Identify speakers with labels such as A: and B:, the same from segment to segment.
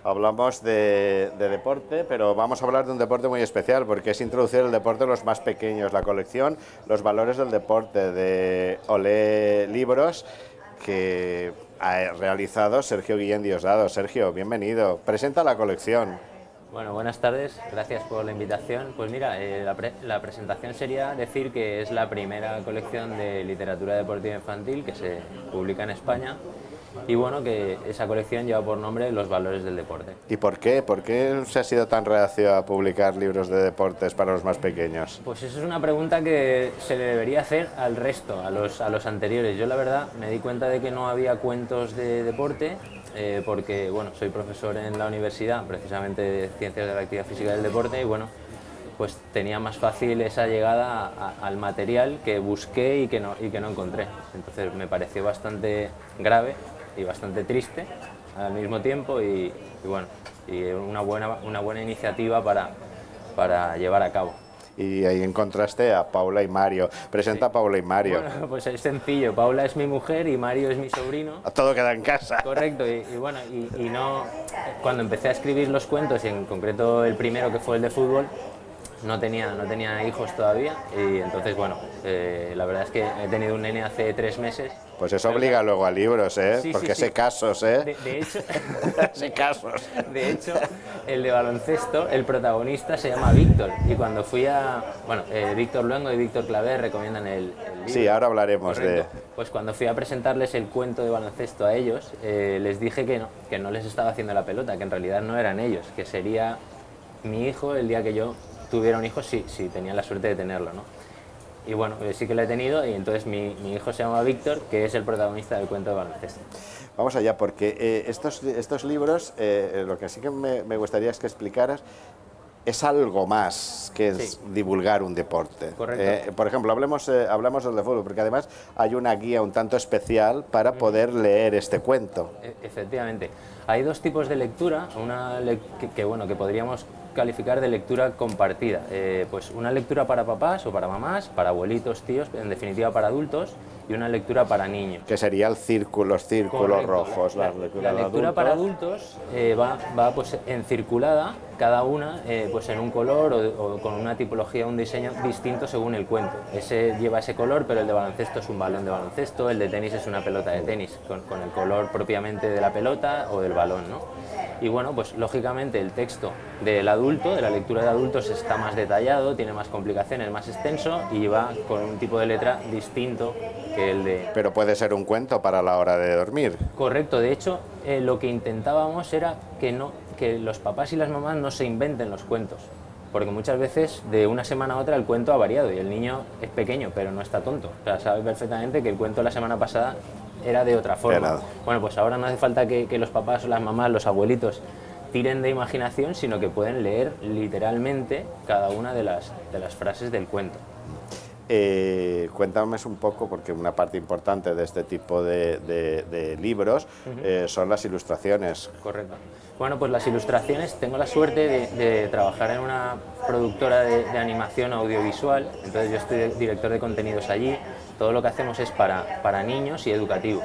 A: Hablamos de deporte, pero vamos a hablar de un deporte muy especial porque es introducir el deporte a los más pequeños. La colección Los valores del deporte de Olé Libros que ha realizado Sergio Guillén Diosdado. Sergio, bienvenido. Presenta la colección.
B: Bueno, buenas tardes, gracias por la invitación. Pues mira, la presentación sería decir que es la primera colección de literatura deportiva infantil que se publica en España y bueno, que esa colección lleva por nombre Los valores del deporte.
A: ¿Y por qué? ¿Por qué se ha sido tan reacio a publicar libros de deportes para los más pequeños?
B: Pues eso es una pregunta que se le debería hacer al resto, a los anteriores. Yo la verdad me di cuenta de que no había cuentos de deporte porque bueno, soy profesor en la universidad, precisamente de Ciencias de la Actividad Física y del Deporte y bueno, pues tenía más fácil esa llegada al material que busqué y que no encontré. Entonces me pareció bastante grave y bastante triste al mismo tiempo y bueno, y una buena iniciativa para llevar a cabo.
A: Y ahí encontraste a Paula y Mario. Presenta a Paula y Mario.
B: Bueno, pues es sencillo, Paula es mi mujer y Mario es mi sobrino.
A: Todo queda en casa.
B: Correcto, y bueno, y no, cuando empecé a escribir los cuentos, y en concreto el primero que fue el de fútbol, no tenía hijos todavía y entonces bueno, la verdad es que he tenido un nene hace 3 meses.
A: Pues eso obliga luego a libros, ¿eh?
B: Sí,
A: porque
B: sí.
A: sé casos, ¿eh?
B: De hecho,
A: sé casos.
B: de hecho, el de baloncesto, el protagonista se llama Víctor y cuando fui bueno, Víctor Luengo y Víctor Claver recomiendan el libro.
A: Sí, ahora hablaremos.
B: Correcto. Pues cuando fui a presentarles el cuento de baloncesto a ellos, les dije que no les estaba haciendo la pelota, que en realidad no eran ellos, que sería mi hijo el día que yo tuviera un hijo, si tenía la suerte de tenerlo, ¿no? Y bueno, sí que lo he tenido y entonces mi hijo se llama Víctor, que es el protagonista del cuento de baloncesto.
A: Vamos allá, porque estos libros, lo que sí que me gustaría es que explicaras, es algo más que
B: Sí.
A: divulgar un deporte.
B: Correcto.
A: Por ejemplo, hablamos del de fútbol, porque además hay una guía un tanto especial para poder leer este cuento.
B: Efectivamente. Hay 2 tipos de lectura, una que podríamos calificar de lectura compartida. Pues una lectura para papás o para mamás, para abuelitos, tíos, en definitiva para adultos, y una lectura para niños.
A: Que sería los círculos
B: Correcto.
A: rojos.
B: La lectura para adultos va pues encirculada, cada una pues en un color o con una tipología, un diseño distinto según el cuento. Ese lleva ese color, pero el de baloncesto es un balón de baloncesto, el de tenis es una pelota de tenis, con el color propiamente de la pelota o del balón, ¿no? Y bueno, pues lógicamente el texto del adulto, de la lectura de adultos, está más detallado, tiene más complicaciones, más extenso y va con un tipo de letra distinto que el de...
A: Pero puede ser un cuento para la hora de dormir.
B: Correcto, de hecho, lo que intentábamos era que los papás y las mamás no se inventen los cuentos, porque muchas veces de una semana a otra el cuento ha variado y el niño es pequeño, pero no está tonto, o sea, sabe perfectamente que el cuento la semana pasada era de otra forma. Bueno, pues ahora no hace falta que los papás, las mamás, los abuelitos tiren de imaginación, sino que pueden leer literalmente cada una de las frases del cuento.
A: Cuéntame un poco, porque una parte importante de este tipo de libros son las ilustraciones.
B: Correcto. Bueno, pues las ilustraciones, tengo la suerte de trabajar en una productora de animación audiovisual, entonces yo estoy director de contenidos allí, todo lo que hacemos es para niños y educativo.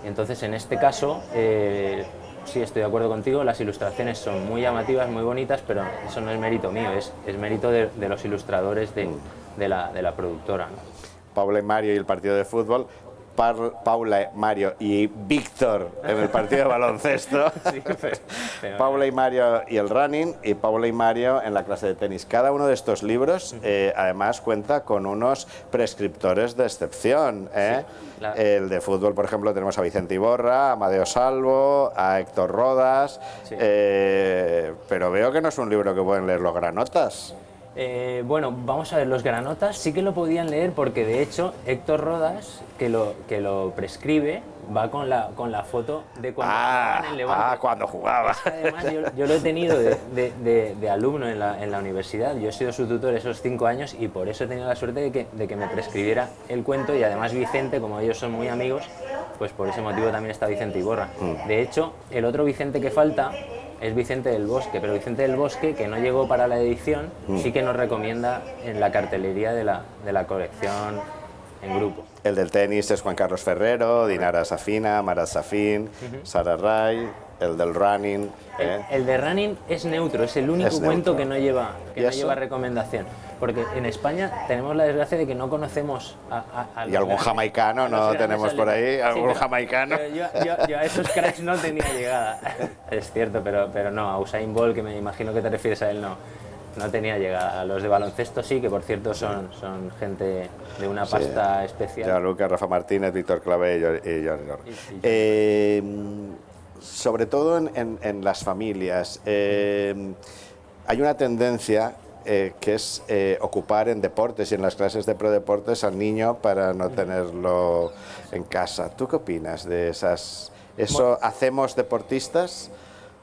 B: Entonces, en este caso, sí estoy de acuerdo contigo, las ilustraciones son muy llamativas, muy bonitas, pero eso no es mérito mío, es mérito de los ilustradores de la productora, ¿no?
A: Paula y Mario y el partido de fútbol, Paula, Mario y Víctor en el partido de baloncesto,
B: Sí, pero
A: Paula y Mario y el running, y Paula y Mario en la clase de tenis. Cada uno de estos libros además cuenta con unos prescriptores de excepción.
B: Sí,
A: El de fútbol, por ejemplo, tenemos a Vicente Iborra, a Amadeo Salvo, a Héctor Rodas,
B: Sí.
A: Pero veo que no es un libro que pueden leer los granotas.
B: Bueno, vamos a ver, los granotas sí que lo podían leer porque de hecho Héctor Rodas, que lo prescribe, va con la foto de cuando jugaba en el Levante.
A: Cuando jugaba.
B: Además yo lo he tenido de alumno en la universidad, yo he sido su tutor esos 5 años y por eso he tenido la suerte de que me prescribiera el cuento y además Vicente, como ellos son muy amigos, pues por ese motivo también está Vicente Iborra. De hecho, el otro Vicente que falta es Vicente del Bosque, pero Vicente del Bosque, que no llegó para la edición, sí que nos recomienda en la cartelería de la colección en grupo.
A: El del tenis es Juan Carlos Ferrero, Dinara Safina, Marat Safin, Sara Ray. El del running.
B: El de running es neutro, es el único cuento que no lleva recomendación. Porque en España tenemos la desgracia de que no conocemos a
A: y algún jamaicano no tenemos por ahí, algún jamaicano.
B: Yo a esos cracks no tenía llegada. Es cierto, pero no, a Usain Bolt, que me imagino que te refieres a él, no tenía llegada. A los de baloncesto sí, que por cierto son gente de una pasta especial.
A: Ya Lucas, Rafa Martínez, Víctor Clavé y Jordi. Sobre todo en las familias, hay una tendencia que es ocupar en deportes y en las clases de prodeportes al niño para no tenerlo en casa. ¿Tú qué opinas de esas? ¿Eso hacemos deportistas?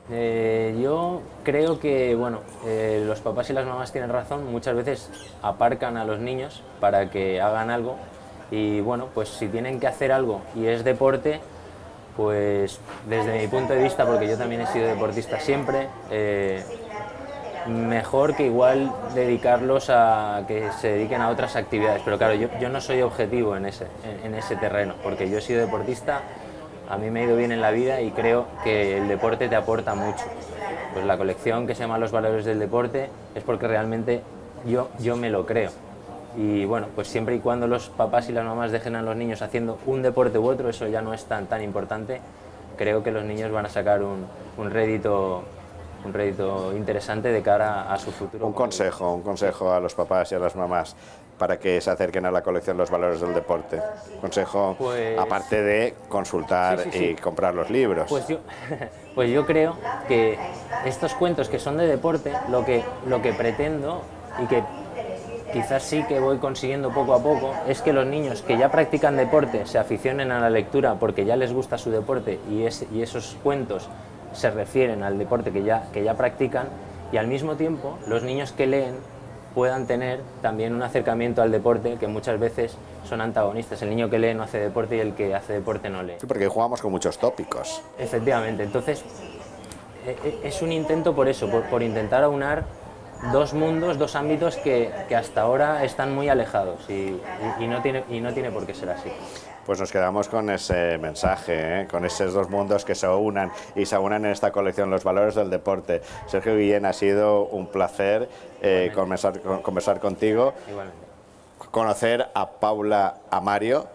B: Yo creo que los papás y las mamás tienen razón, muchas veces aparcan a los niños para que hagan algo y bueno, pues si tienen que hacer algo y es deporte, pues desde mi punto de vista, porque yo también he sido deportista siempre, mejor que igual dedicarlos a que se dediquen a otras actividades. Pero claro, yo no soy objetivo en ese terreno, porque yo he sido deportista, a mí me ha ido bien en la vida y creo que el deporte te aporta mucho. Pues la colección que se llama Los Valores del Deporte es porque realmente yo me lo creo. Y bueno, pues siempre y cuando los papás y las mamás dejen a los niños haciendo un deporte u otro, eso ya no es tan importante. Creo que los niños van a sacar un rédito interesante de cara a su futuro.
A: Un consejo a los papás y a las mamás para que se acerquen a la colección Los Valores del Deporte. Consejo, pues, aparte de consultar y comprar los libros.
B: Pues yo creo que estos cuentos que son de deporte, lo que pretendo y que quizás sí que voy consiguiendo poco a poco, es que los niños que ya practican deporte se aficionen a la lectura porque ya les gusta su deporte y esos cuentos se refieren al deporte que ya practican, y al mismo tiempo los niños que leen puedan tener también un acercamiento al deporte, que muchas veces son antagonistas. El niño que lee no hace deporte y el que hace deporte no lee.
A: Sí, porque jugamos con muchos tópicos.
B: Efectivamente, entonces es un intento por eso, por intentar aunar dos mundos, dos ámbitos que hasta ahora están muy alejados y no tiene por qué ser así.
A: Pues nos quedamos con ese mensaje, con esos dos mundos que se unan en esta colección, Los Valores del Deporte. Sergio Guillén, ha sido un placer conversar contigo.
B: Igualmente.
A: Conocer a Paula, a Mario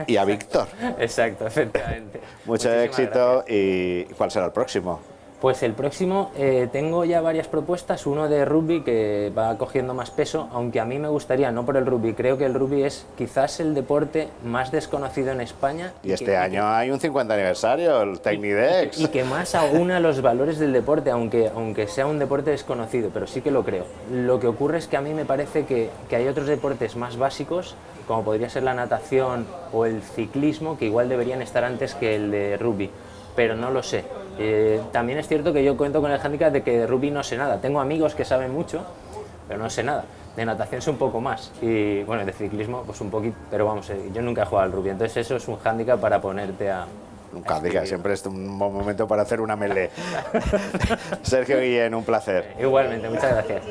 A: y a Víctor.
B: Exacto, efectivamente.
A: Mucho éxito. Gracias. ¿Y cuál será el próximo?
B: Pues el próximo, tengo ya varias propuestas, uno de rugby que va cogiendo más peso, aunque a mí me gustaría, no por el rugby, creo que el rugby es quizás el deporte más desconocido en España.
A: Y este año hay un 50 aniversario, el Technidex.
B: Y que más aúna los valores del deporte, aunque sea un deporte desconocido, pero sí que lo creo. Lo que ocurre es que a mí me parece que hay otros deportes más básicos, como podría ser la natación o el ciclismo, que igual deberían estar antes que el de rugby, pero no lo sé. También es cierto que yo cuento con el hándicap de que de rugby no sé nada. Tengo amigos que saben mucho, pero no sé nada. De natación sé un poco más y bueno, de ciclismo pues un poquito, pero vamos, yo nunca he jugado al rugby, entonces eso es un hándicap para ponerte a...
A: Un hándicap, siempre es un buen momento para hacer una melee. Sergio Guillén, un placer.
B: Igualmente, muchas gracias.